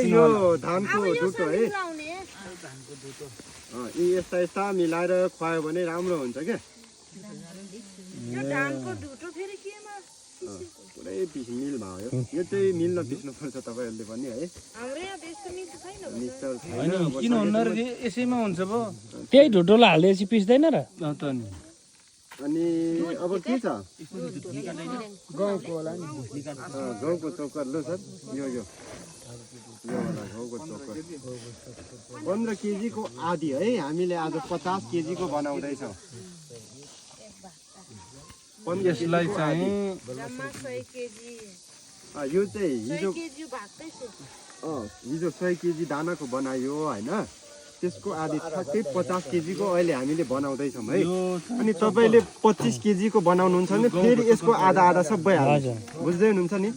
यो धानको ढुटो है यी यस्ता यस्ता मिलाएर खुवायो भने राम्रो हुन्छ क्या पुरै मिलमा हो यो चाहिँ मिल नपिस्नु पर्छ तपाईँहरूले पनि है किन हुन्न र यसैमा हुन्छ भो त्यही ढुटोलाई हाल्दैछ पिस्दैन र अनि अब के छ गहुँको चोकर ल सर यो होला गहुँको चोकर 15 केजीको आधी है हामीले आज 50 केजीको बनाउँदैछौँ यसलाई चाहिँ यो चाहिँ हिजो 100 केजी दानाको बनायो होइन त्यसको आधी ठ्याक्कै 50 केजीको अहिले हामीले बनाउँदैछौँ है अनि तपाईँले 25 केजीको बनाउनुहुन्छ भने फेरि यसको आधा आधा सब भइहाल्छ बुझ्दै हुनुहुन्छ नि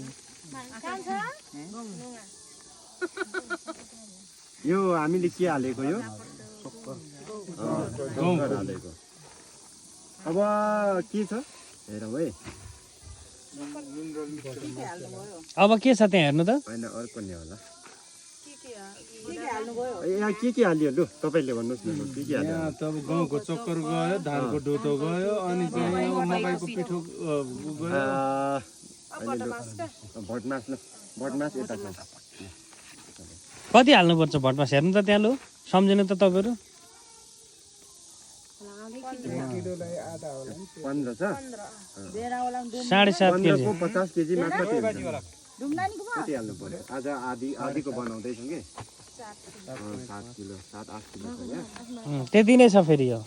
यो हामीले के हालेको यो चोकर हालेको अब के छ हेरौँ है अब के छ त्यहाँ हेर्नु त होइन अर्को नि होला यहाँ के हालियो लु तपाईँले भन्नुहोस् न के हाल्यो यहाँ त अब गहुँको चक्कर गयो धानको ढुटो गयो अनि चाहिँ मकैको पिठो गयो भटमास यता छ कति हाल्नुपर्छ भटमास हेर्नु त त्यहाँ लु सम्झिनु त तपाईँहरू 15 छ 7.5 केजी 50 केजी मात्र कति हाल्नु पर्यो आज आधीको बनाउँदैछौँ कि 7 किलो 7-8 किलो छ यहाँ त्यति नै छ फेरि यो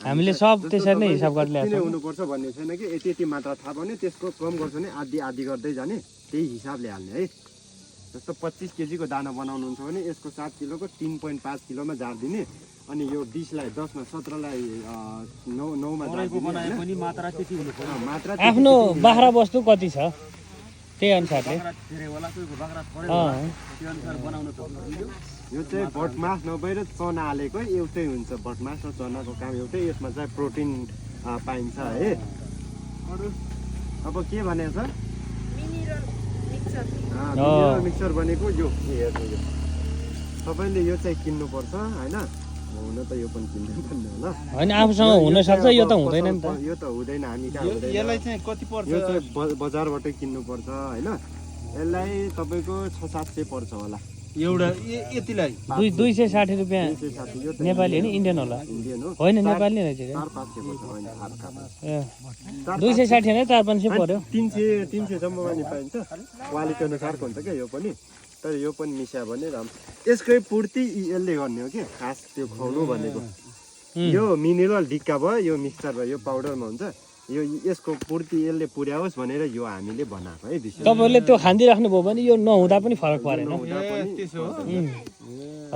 हामीले सब त्यसरी नै हिसाब गरेर ल्याएको छौँ हुनुपर्छ भन्ने छैन कि यति मात्रा थाहा भने त्यसको कम गर्छ भने आधी गर्दै जाने त्यही हिसाबले हाल्ने है जस्तो 25 केजीको दाना बनाउनुहुन्छ भने यसको 7 किलोको 3.5 किलोमा झारिदिने अनि यो 20 लाई 10 मा 17 लाई 9 मा झारिदिने मात्रा त्यति हुनु पर्यो मात्रा आफ्नो बाख्रा वस्तु कति छ त्यही अनुसारले यो चाहिँ भटमास नभएर चना हालेको एउटै हुन्छ भटमास र चनाको काम एउटै यसमा चाहिँ प्रोटिन पाइन्छ है अब के भनेको छ मिक्सर भनेको यो हेर्नु यो तपाईँले यो चाहिँ किन्नुपर्छ होइन हुन त यो पनि किन्नु पर्ने होला होइन आफूसँग हुन सक्छ यो त हुँदैन नि त यो त हुँदैन हामी कहाँ हुँदैन यसलाई चाहिँ कति पर्छ यो चाहिँ बजारबाटै किन्नुपर्छ होइन यसलाई तपाईँको 600-700 पर्छ होला एउटा यतिलाई 260 रुपियाँ नेपाली होइन इन्डियन होला इन्डियन हो होइन नेपाली नै रहेछ 400-500 पर्छ होइन 260 नै 400-500 पर्यो 300 सम्म पनि पाइन्छ क्वालिटी अनुसारको हुन्छ क्या यो पनि तर यो पनि मिसायो भने यसकै पूर्ति यसले गर्ने हो कि खास त्यो खुवाउनु भनेको यो मिनरल ढिक्का भयो यो मिक्सचर भयो यो पाउडरमा हुन्छ यो यसको पूर्ति यसले पुर्याओस् भनेर यो हामीले बनाएको है विशेष तपाईँले त्यो खाँदिराख्नु भयो भने यो नहुँदा पनि फरक परेन